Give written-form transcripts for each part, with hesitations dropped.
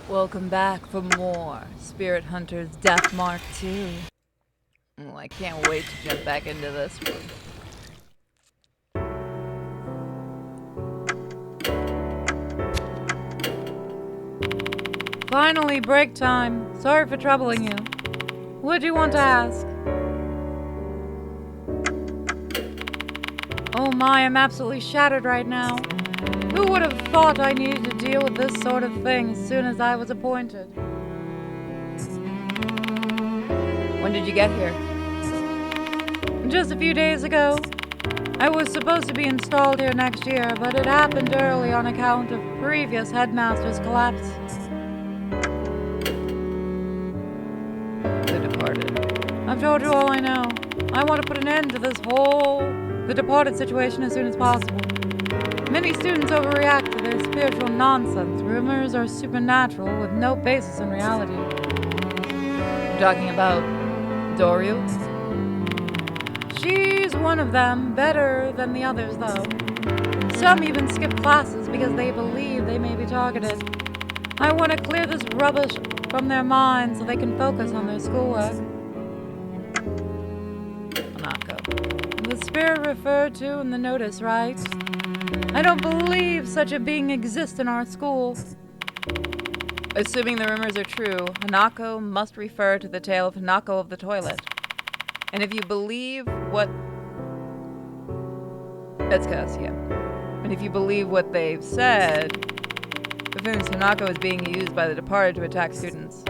Welcome back for more Spirit Hunter's Death Mark 2. Oh, I can't wait to jump back into this one. Finally, break time. Sorry for troubling you. What do you want to ask? Oh my, I'm absolutely shattered right now. Who would have thought I needed to deal with this sort of thing as soon as I was appointed? When did you get here? Just a few days ago. I was supposed to be installed here next year, but it happened early on account of previous headmaster's collapse. The Departed. I've told you all I know. I want to put an end to this whole The Departed situation as soon as possible. Many students overreact to their spiritual nonsense. Rumors are supernatural with no basis in reality. You're talking about Doryu? She's one of them, better than the others though. Some even skip classes because they believe they may be targeted. I want to clear this rubbish from their minds so they can focus on their schoolwork. Hanako. The spirit referred to in the notice, right? I don't believe such a being exists in our school. Assuming the rumors are true, Hanako must refer to the tale of Hanako of the toilet. And if you believe what... Etsuka's, yeah. And if you believe what they've said, the famous Hanako is being used by the Departed to attack students.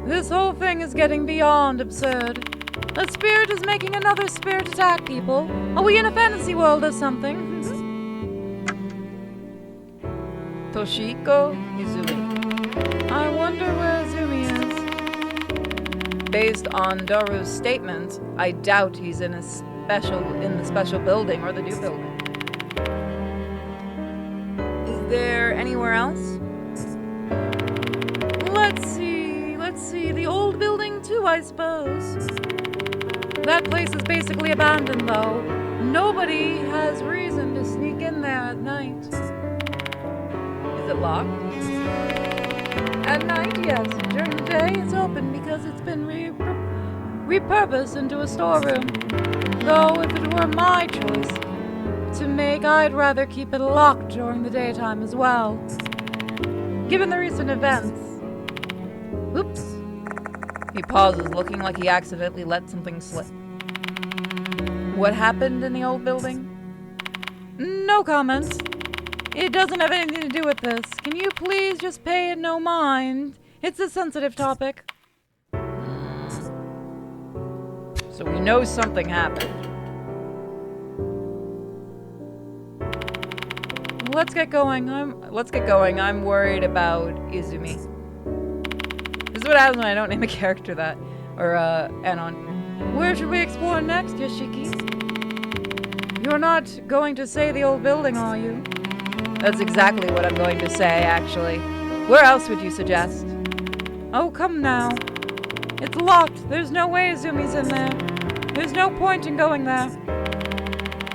This whole thing is getting beyond absurd. A spirit is making another spirit attack people. Are we in a fantasy world or something? Toshiko Izumi. I wonder where Izumi is. Based on Doru's statement, I doubt he's in the special building or the new building. Is there anywhere else? Let's see, the old building too, I suppose. That place is basically abandoned, though. Nobody has reason to sneak in there at night. Is it locked? At night, yes. During the day, it's open because it's been repurposed into a storeroom. Though, if it were my choice to make, I'd rather keep it locked during the daytime as well. Given the recent events. Oops. He pauses, looking like he accidentally let something slip. What happened in the old building? No comment. It doesn't have anything to do with this. Can you please just pay it no mind? It's a sensitive topic. So we know something happened. Let's get going. I'm worried about Izumi. This is what happens when I don't name a character that. Or, Anon. Where should we explore next, Yoshiki? You're not going to say the old building, are you? That's exactly what I'm going to say, actually. Where else would you suggest? Oh, come now. It's locked. There's no way Izumi's in there. There's no point in going there.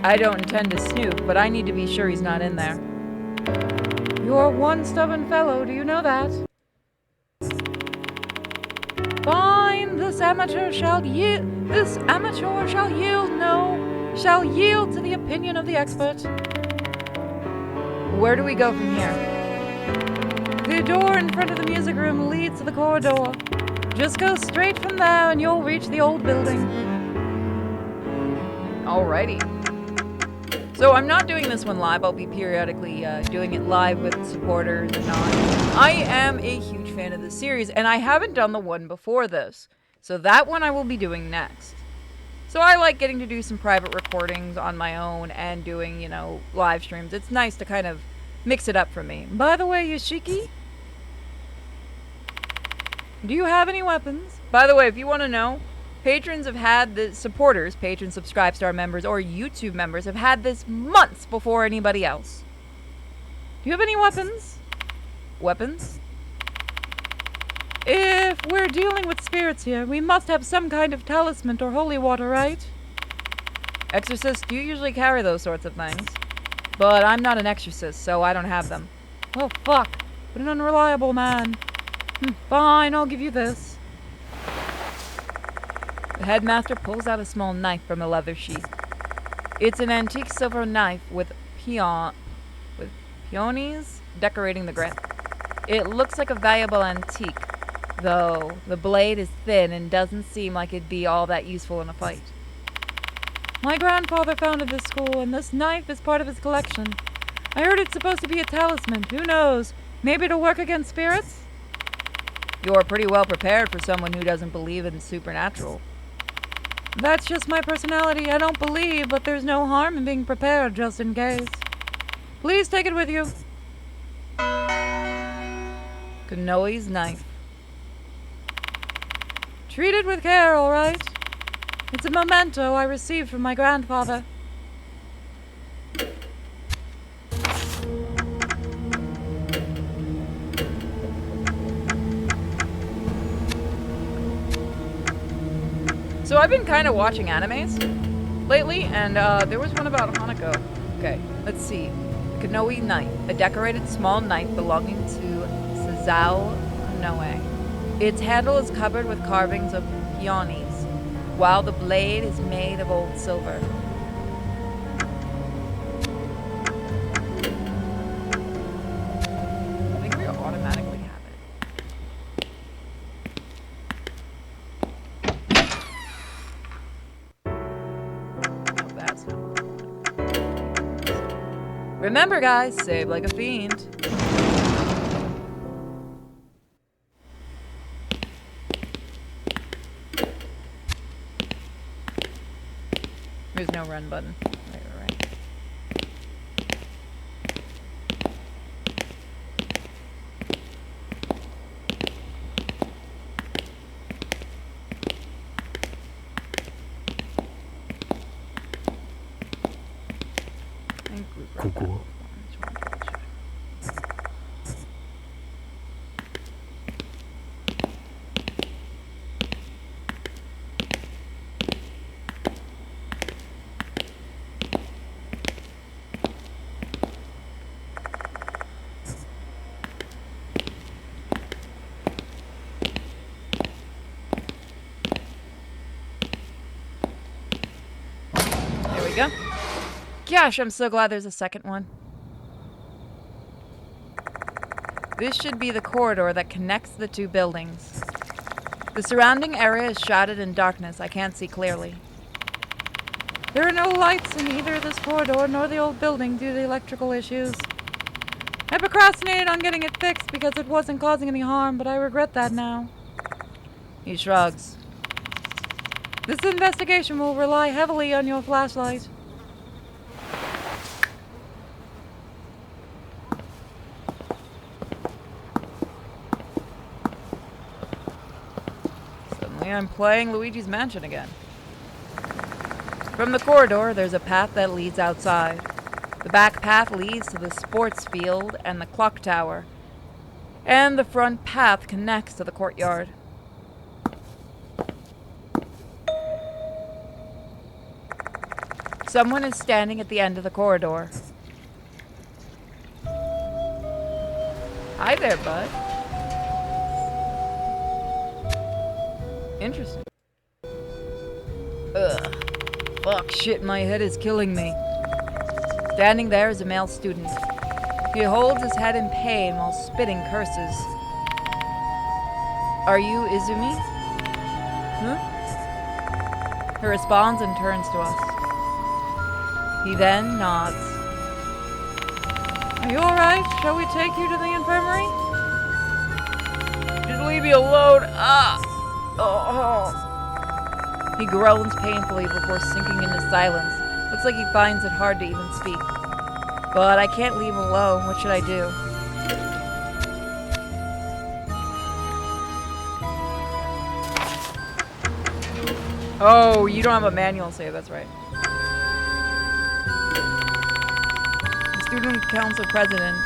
I don't intend to snoop, but I need to be sure he's not in there. You're one stubborn fellow, do you know that? Fine, this amateur shall yield to the opinion of the expert. Where do we go from here? The door in front of the music room leads to the corridor. Just go straight from there and you'll reach the old building. Alrighty. So I'm not doing this one live. I'll be periodically doing it live with supporters and not. I am a huge fan of this series, and I haven't done the one before this. So that one I will be doing next. So I like getting to do some private recordings on my own and doing, live streams. It's nice to kind of mix it up for me. By the way, Yoshiki, do you have any weapons? By the way, if you want to know, patrons have had the supporters, patrons, Subscribe Star members, or YouTube members have had this months before anybody else. Do you have any weapons? Weapons? If we're dealing with spirits here, we must have some kind of talisman or holy water, right? Exorcists do usually carry those sorts of things. But I'm not an exorcist, so I don't have them. Oh, fuck. but an unreliable man. Fine, I'll give you this. The headmaster pulls out a small knife from a leather sheath. It's an antique silver knife with peonies decorating the grip. It looks like a valuable antique, though the blade is thin and doesn't seem like it'd be all that useful in a fight. My grandfather founded this school, and this knife is part of his collection. I heard it's supposed to be a talisman. Who knows? Maybe it'll work against spirits? You're pretty well prepared for someone who doesn't believe in the supernatural. That's just my personality. I don't believe, but there's no harm in being prepared just in case. Please take it with you. Kanoe's knife. Treat it with care, all right? It's a memento I received from my grandfather. So I've been kind of watching animes lately, and there was one about Hanako. Okay, let's see. Kanoe knife, a decorated small knife belonging to Sazao Kanoe. Its handle is covered with carvings of peonies, while the blade is made of old silver. I think we automatically have it. Oh, that's not. Remember, guys, save like a fiend. There's no run button. Right. I think we've read that before. I just wanna double check. There we go. Gosh, I'm so glad there's a second one. This should be the corridor that connects the two buildings. The surrounding area is shrouded in darkness. I can't see clearly. There are no lights in either this corridor nor the old building due to the electrical issues. I procrastinated on getting it fixed because it wasn't causing any harm, but I regret that now. He shrugs. This investigation will rely heavily on your flashlight. Suddenly I'm playing Luigi's Mansion again. From the corridor, there's a path that leads outside. The back path leads to the sports field and the clock tower. And the front path connects to the courtyard. Someone is standing at the end of the corridor. Hi there, bud. Interesting. Ugh. Fuck, shit, my head is killing me. Standing there is a male student. He holds his head in pain while spitting curses. Are you Izumi? Huh? He responds and turns to us. He then nods. Are you alright? Shall we take you to the infirmary? Just leave me alone. He groans painfully before sinking into silence. Looks like he finds it hard to even speak. But I can't leave him alone. What should I do? Oh, you don't have a manual save, that's right. The student council president,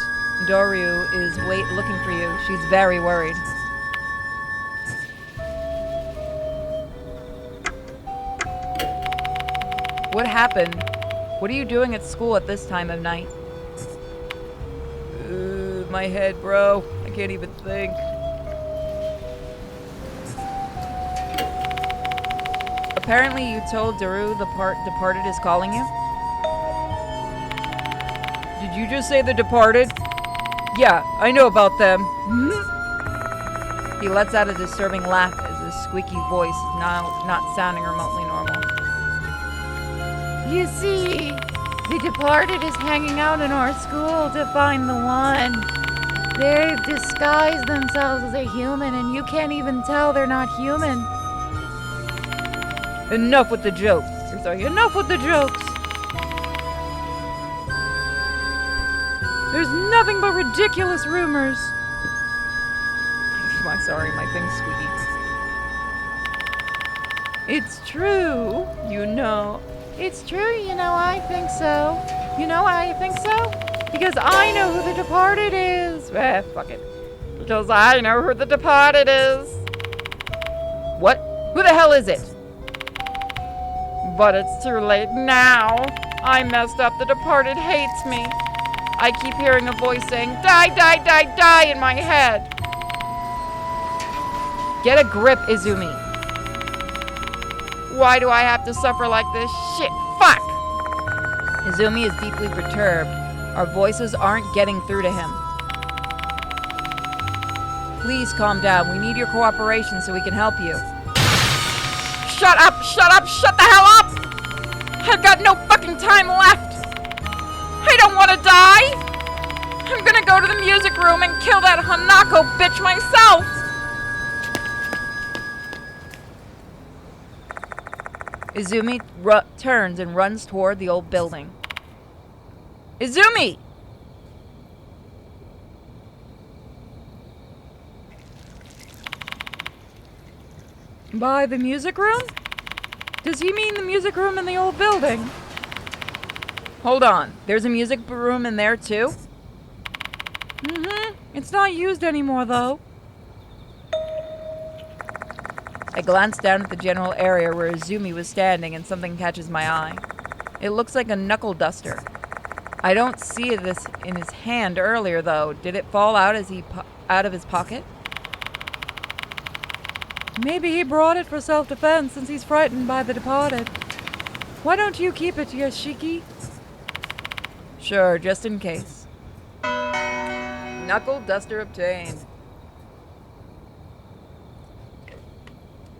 Doryu, is looking for you. She's very worried. What happened? What are you doing at school at this time of night? My head, bro. can't even think. Apparently you told Daru the departed is calling you? Did you just say the departed? Yeah, I know about them. He lets out a disturbing laugh as his squeaky voice is now not sounding remotely normal. You see, the departed is hanging out in our school to find the one. They've disguised themselves as a human, and you can't even tell they're not human. Enough with the jokes. Sorry, enough with the jokes. There's nothing but ridiculous rumors. Sorry, my thing's squeaky. It's true, you know. It's true, you know, I think so. You know why I think so? Because I know who the departed is. Fuck it. Because I know who the departed is. What? Who the hell is it? But it's too late now. I messed up. The departed hates me. I keep hearing a voice saying, die, die, die, die in my head. Get a grip, Izumi. Why do I have to suffer like this? Shit, fuck! Izumi is deeply perturbed. Our voices aren't getting through to him. Please calm down. We need your cooperation so we can help you. Shut up! Shut up! Shut the hell up! I've got no fucking time left! I don't want to die! I'm gonna go to the music room and kill that Hanako bitch myself! Izumi turns and runs toward the old building. Izumi! By the music room? Does he mean the music room in the old building? Hold on. There's a music room in there too? Mm-hmm. It's not used anymore, though. I glance down at the general area where Izumi was standing and something catches my eye. It looks like a knuckle duster. I don't see this in his hand earlier, though. Did it fall out as out of his pocket? Maybe he brought it for self-defense since he's frightened by the departed. Why don't you keep it, Yoshiki? Sure, just in case. Knuckle duster obtained.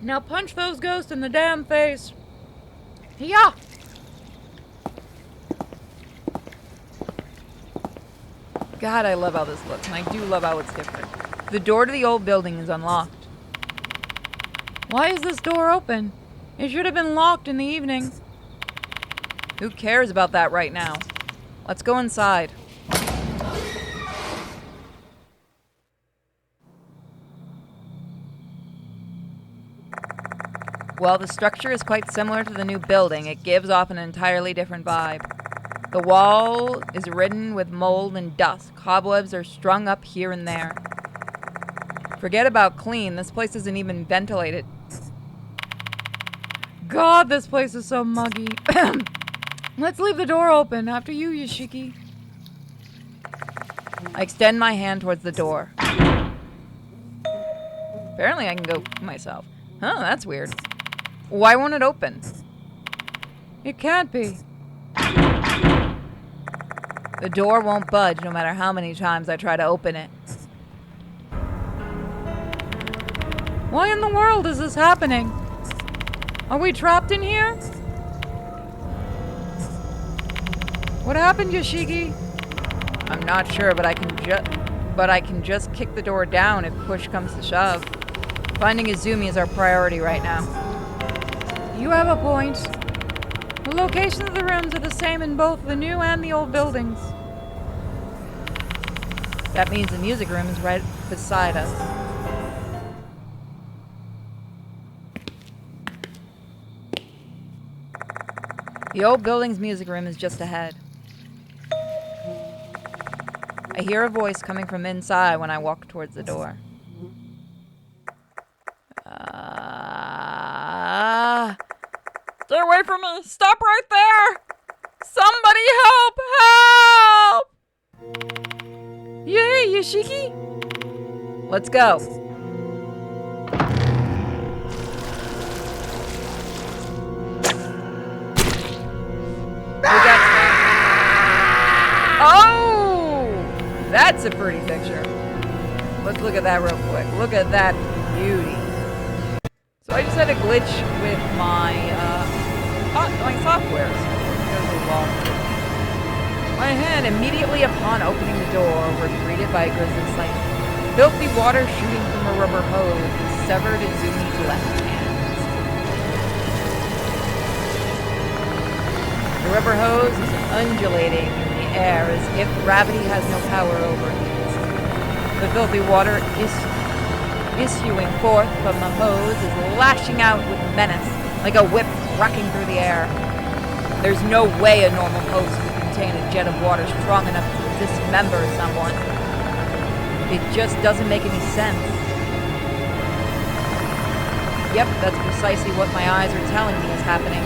Now punch those ghosts in the damn face. Yeah. God, I love how this looks, and I do love how it's different. The door to the old building is unlocked. Why is this door open? It should have been locked in the evening. Who cares about that right now? Let's go inside. While the structure is quite similar to the new building, it gives off an entirely different vibe. The wall is ridden with mold and dust. Cobwebs are strung up here and there. Forget about clean, this place isn't even ventilated. God, this place is so muggy. Let's leave the door open. After you, Yoshiki. I extend my hand towards the door. Apparently I can go myself. Huh, that's weird. Why won't it open? It can't be. The door won't budge no matter how many times I try to open it. Why in the world is this happening? Are we trapped in here? What happened, Yoshiki? I'm not sure, but I can just kick the door down if push comes to shove. Finding Izumi is our priority right now. You have a point. The locations of the rooms are the same in both the new and the old buildings. That means the music room is right beside us. The old building's music room is just ahead. I hear a voice coming from inside when I walk towards the door. Stay away from me! Stop right there! Somebody help! Help! Yay, Yoshiki! Let's go. Oh! That's a pretty picture. Let's look at that real quick. Look at that beauty. So I just had a glitch with my software. My hand immediately upon opening the door were greeted by a grisly sight. Filthy water shooting from a rubber hose severed Izumi's left hand. The rubber hose is undulating in the air as if gravity has no power over it. The filthy water issuing forth from the hose is lashing out with menace, like a whip cracking through the air. There's no way a normal hose could contain a jet of water strong enough to dismember someone. It just doesn't make any sense. Yep, that's precisely what my eyes are telling me is happening.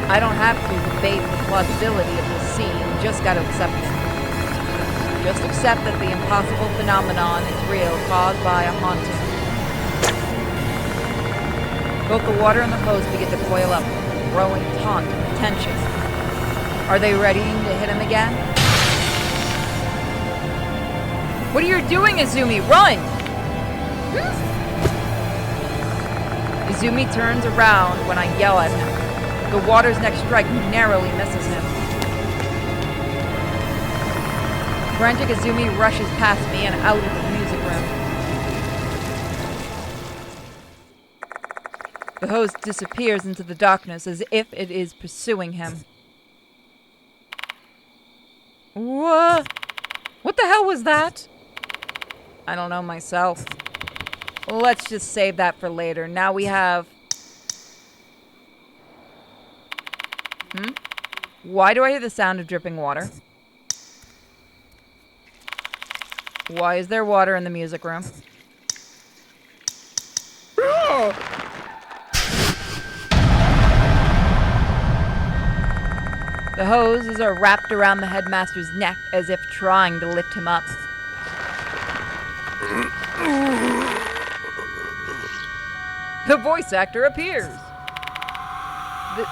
I don't have to debate the plausibility of this scene, just gotta accept it. Just accept that the impossible phenomenon is real, caused by a haunting. Both the water and the hose begin to boil up, growing taut with tension. Are they ready to hit him again? What are you doing, Izumi? Run! Izumi turns around when I yell at him. The water's next strike narrowly misses him. Frantic Izumi rushes past me and out of the music room. The hose disappears into the darkness as if it is pursuing him. What? What the hell was that? I don't know myself. Let's just save that for later. Now we have... Why do I hear the sound of dripping water? Why is there water in the music room? The hoses are wrapped around the headmaster's neck as if trying to lift him up. The voice actor appears.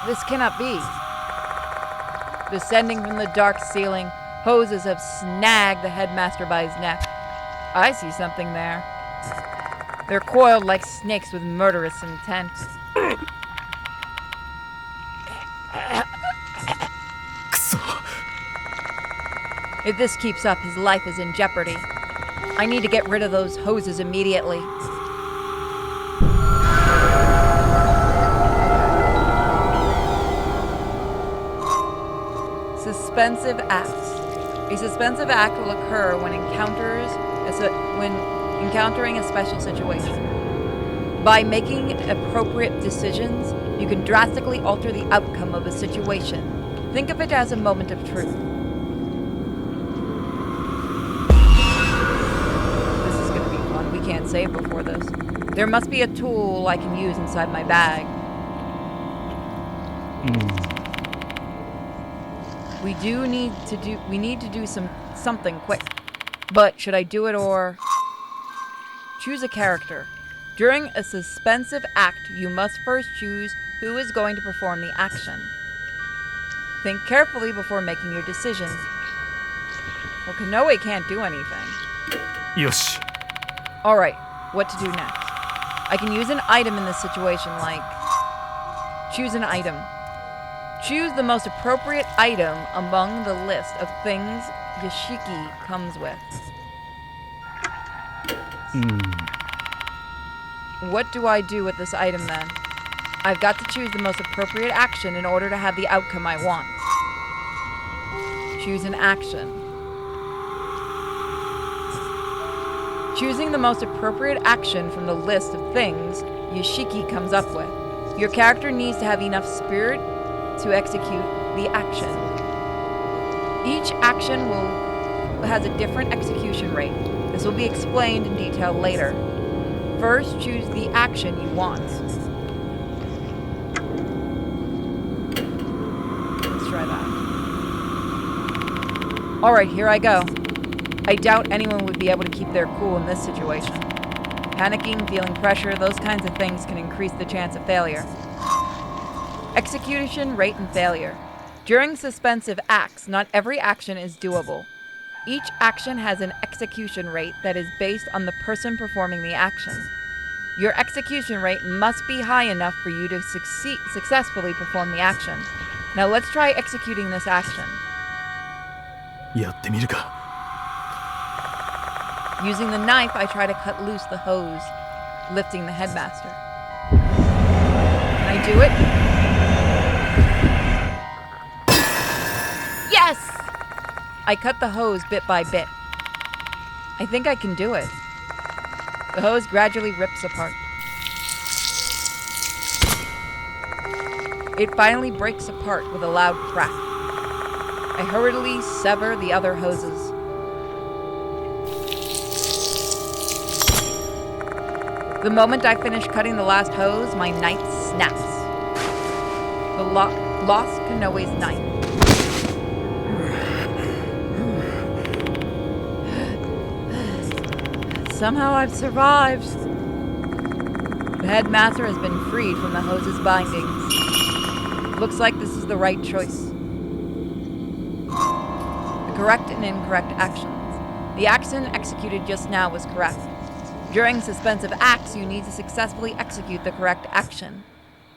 This cannot be. Descending from the dark ceiling, hoses have snagged the headmaster by his neck. I see something there. They're coiled like snakes with murderous intent. If this keeps up, his life is in jeopardy. I need to get rid of those hoses immediately. Suspensive acts. A suspensive act will occur when encountering a special situation. By making appropriate decisions, you can drastically alter the outcome of a situation. Think of it as a moment of truth. This is going to be fun. We can't save before this. There must be a tool I can use inside my bag. We need to do something quick. But should I do it or... Choose a character. During a suspensive act, you must first choose who is going to perform the action. Think carefully before making your decision. Well, Kanoe can't do anything. Yoshi. Alright, what to do next? I can use an item in this situation, like... Choose an item. Choose the most appropriate item among the list of things Yashiki comes with. What do I do with this item then? I've got to choose the most appropriate action in order to have the outcome I want. Choose an action. Choosing the most appropriate action from the list of things Yashiki comes up with. Your character needs to have enough spirit to execute the action. Each action has a different execution rate. This will be explained in detail later. First, choose the action you want. Let's try that. Alright, here I go. I doubt anyone would be able to keep their cool in this situation. Panicking, feeling pressure, those kinds of things can increase the chance of failure. Execution rate and failure. During suspensive acts, not every action is doable. Each action has an execution rate that is based on the person performing the action. Your execution rate must be high enough for you to successfully perform the action. Now let's try executing this action. やってみるか。 Using the knife, I try to cut loose the hose, lifting the headmaster. Can I do it? Yes! I cut the hose bit by bit. I think I can do it. The hose gradually rips apart. It finally breaks apart with a loud crack. I hurriedly sever the other hoses. The moment I finish cutting the last hose, my knife snaps. The lost Kanoe's knife. Somehow I've survived. The headmaster has been freed from the hose's bindings. Looks like this is the right choice. The correct and incorrect actions. The action executed just now was correct. During suspensive acts, you need to successfully execute the correct action.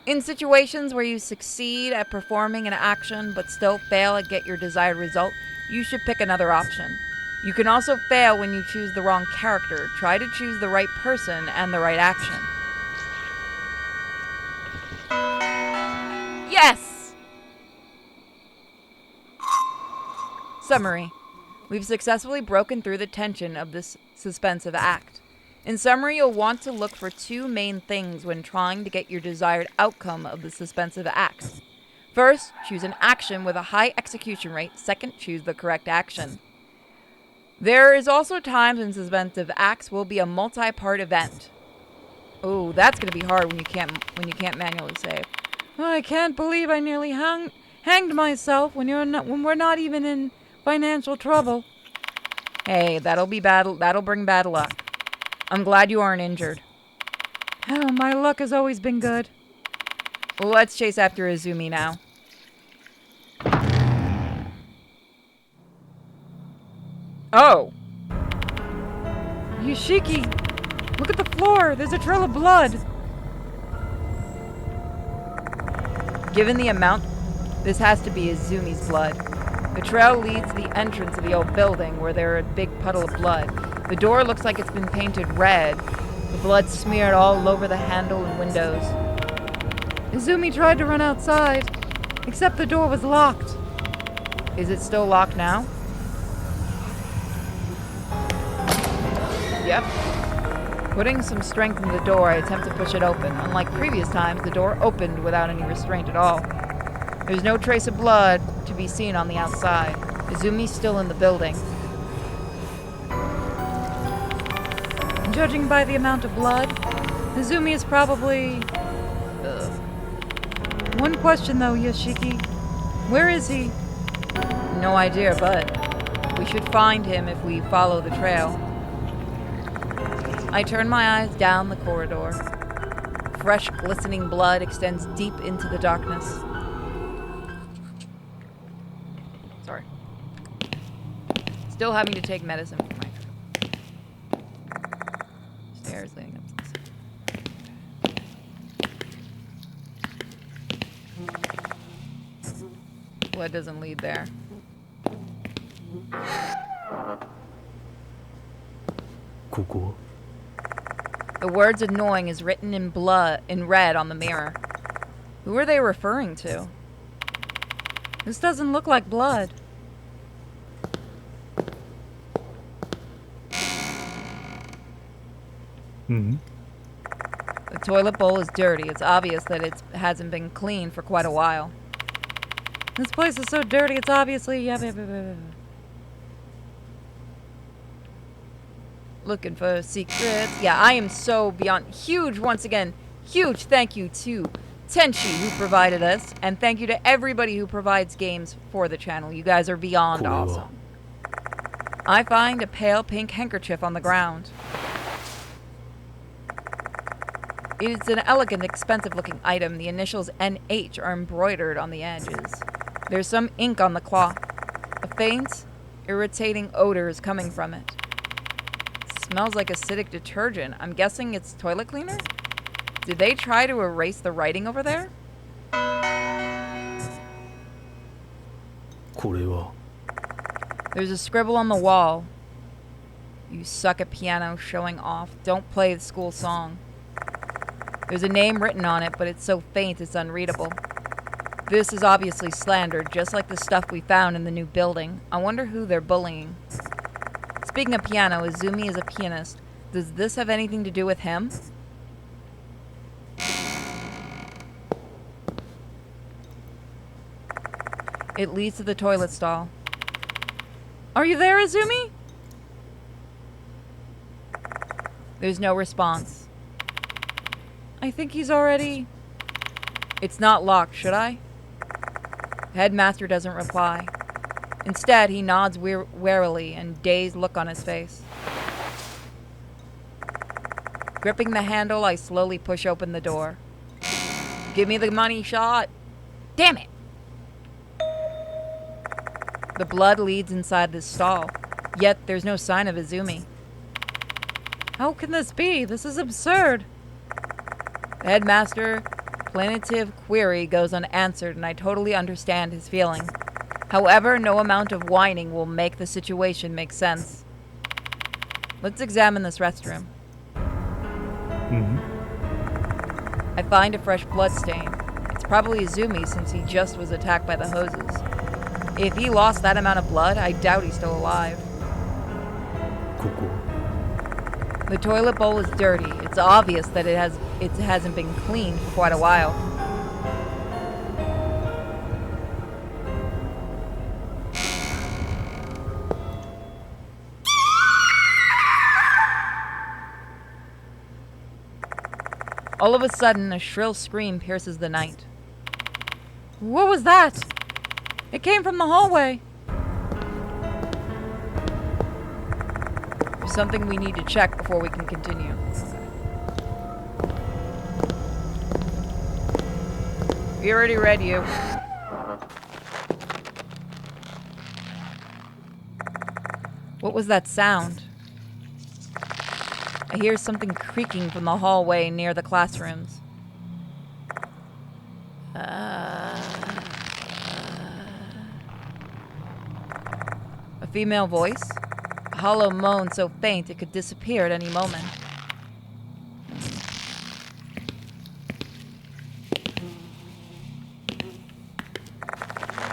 In situations where you succeed at performing an action but still fail at get your desired result, you should pick another option. You can also fail when you choose the wrong character. Try to choose the right person and the right action. Yes! Summary. We've successfully broken through the tension of this suspensive act. In summary, you'll want to look for two main things when trying to get your desired outcome of the suspensive act. First, choose an action with a high execution rate. Second, choose the correct action. There is also times when suspensive acts will be a multi-part event. Oh, that's going to be hard when you can't manually save. Oh, I can't believe I nearly hanged myself when we're not even in financial trouble. Hey, that'll bring bad luck. I'm glad you aren't injured. Oh, my luck has always been good. Well, let's chase after Izumi now. Oh! Yoshiki, look at the floor. There's a trail of blood. Given the amount, this has to be Izumi's blood. The trail leads to the entrance of the old building where there are a big puddle of blood. The door looks like it's been painted red. The blood smeared all over the handle and windows. Izumi tried to run outside, except the door was locked. Is it still locked now? Yep. Putting some strength in the door, I attempt to push it open. Unlike previous times, the door opened without any restraint at all. There's no trace of blood to be seen on the outside. Izumi's still in the building. Judging by the amount of blood, Izumi is probably... One question though, Yoshiki. Where is he? No idea, but we should find him if we follow the trail. I turn my eyes down the corridor. Fresh, glistening blood extends deep into the darkness. Sorry. Still having to take medicine for my throat. Stairs leading up to the blood doesn't lead there. Kuku. The words annoying is written in red on the mirror. Who are they referring to? This doesn't look like blood. Hmm. The toilet bowl is dirty. It's obvious that it hasn't been cleaned for quite a while. This place is so dirty, it's obviously... Looking for secrets. Yeah, I am so beyond... Huge, once again, huge thank you to Tenchi, who provided us, and thank you to everybody who provides games for the channel. You guys are beyond awesome. I find a pale pink handkerchief on the ground. It's an elegant, expensive-looking item. The initials NH are embroidered on the edges. There's some ink on the cloth. A faint, irritating odor is coming from it. It smells like acidic detergent. I'm guessing it's toilet cleaner? Did they try to erase the writing over there? これは There's a scribble on the wall. You suck at piano, showing off. Don't play the school song. There's a name written on it, but it's so faint it's unreadable. This is obviously slander, just like the stuff we found in the new building. I wonder who they're bullying. Speaking of piano, Izumi is a pianist. Does this have anything to do with him? It leads to the toilet stall. Are you there, Izumi? There's no response. I think he's already... It's not locked, should I? The headmaster doesn't reply. Instead, he nods warily and dazed look on his face. Gripping the handle, I slowly push open the door. Give me the money shot. Damn it! The blood leads inside this stall, yet there's no sign of Izumi. How can this be? This is absurd. The headmaster's plaintive query goes unanswered, and I totally understand his feeling. However, no amount of whining will make the situation make sense. Let's examine this restroom. I find a fresh blood stain. It's probably Izumi since he just was attacked by the hoses. If he lost that amount of blood, I doubt he's still alive. ここ The toilet bowl is dirty. It's obvious that it hasn't been cleaned for quite a while. All of a sudden, a shrill scream pierces the night. What was that? It came from the hallway. There's something we need to check before we can continue. We already read you. What was that sound? I hear something creaking from the hallway near the classrooms. A female voice? A hollow moan so faint it could disappear at any moment.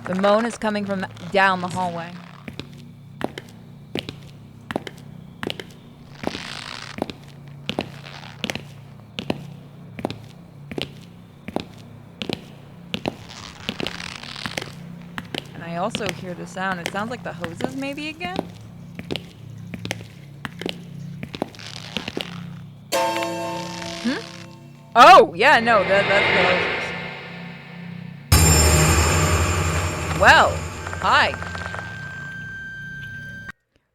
The moan is coming from down the hallway. And I also hear the sound. It sounds like the hoses maybe again? Oh, yeah, no, that's the hoses. Well, hi.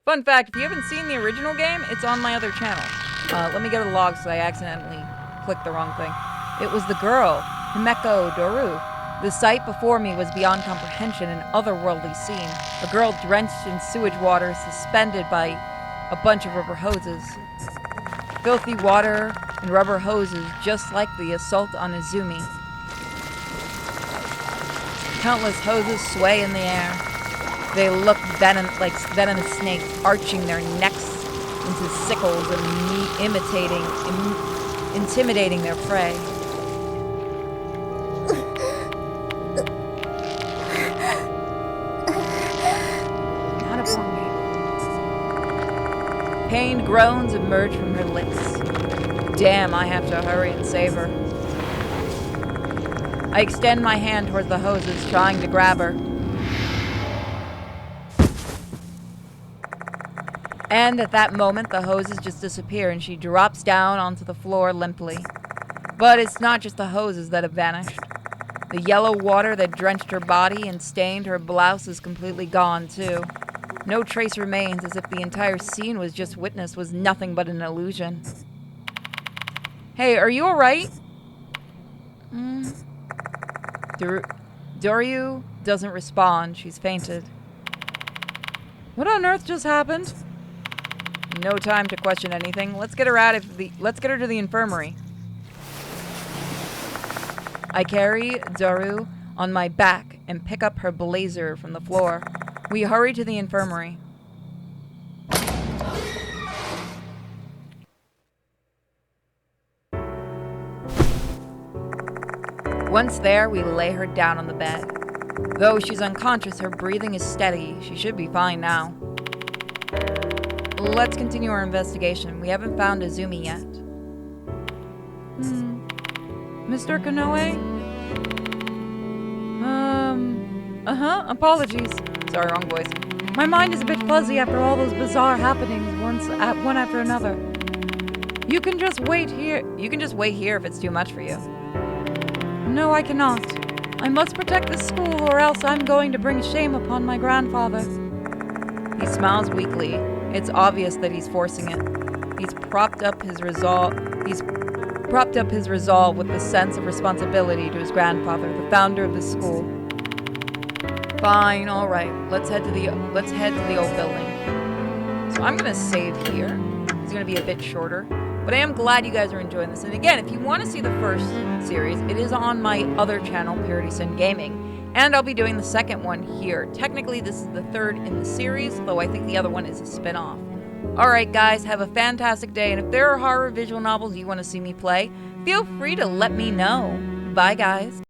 Fun fact, if you haven't seen the original game, it's on my other channel. Let me go to the logs because I accidentally clicked the wrong thing. It was the girl, Himeko Doru. The sight before me was beyond comprehension, an otherworldly scene. A girl drenched in sewage water, suspended by a bunch of rubber hoses. Filthy water and rubber hoses, just like the assault on Izumi. Countless hoses sway in the air. They look like venomous snakes, arching their necks into sickles and intimidating their prey. Not a porn game. Pained groans emerge from her lips. Damn, I have to hurry and save her. I extend my hand towards the hoses, trying to grab her. And at that moment, the hoses just disappear and she drops down onto the floor limply. But it's not just the hoses that have vanished. The yellow water that drenched her body and stained her blouse is completely gone, too. No trace remains, as if the entire scene was just witnessed was nothing but an illusion. Hey, are you alright? Doryu doesn't respond. She's fainted. What on earth just happened? No time to question anything. Let's get her to the infirmary. I carry Daru on my back and pick up her blazer from the floor. We hurry to the infirmary. Once there, we lay her down on the bed. Though she's unconscious, her breathing is steady. She should be fine now. Let's continue our investigation. We haven't found Izumi yet. Mr. Kanoe? Apologies. Sorry, wrong voice. My mind is a bit fuzzy after all those bizarre happenings one after another. You can just wait here. You can just wait here if it's too much for you. No, I cannot. I must protect the school or else I'm going to bring shame upon my grandfather. He smiles weakly. It's obvious that he's forcing it. He's propped up his resolve with the sense of responsibility to his grandfather, the founder of the school. Fine, all right. Let's head to the old building. So I'm gonna save here. It's gonna be a bit shorter, but I am glad you guys are enjoying this. And again, if you want to see the first series, it is on my other channel, Purity Sin Gaming, and I'll be doing the second one here. Technically, this is the third in the series, though I think the other one is a spin-off. All right, guys, have a fantastic day, and if there are horror visual novels you want to see me play, feel free to let me know. Bye, guys.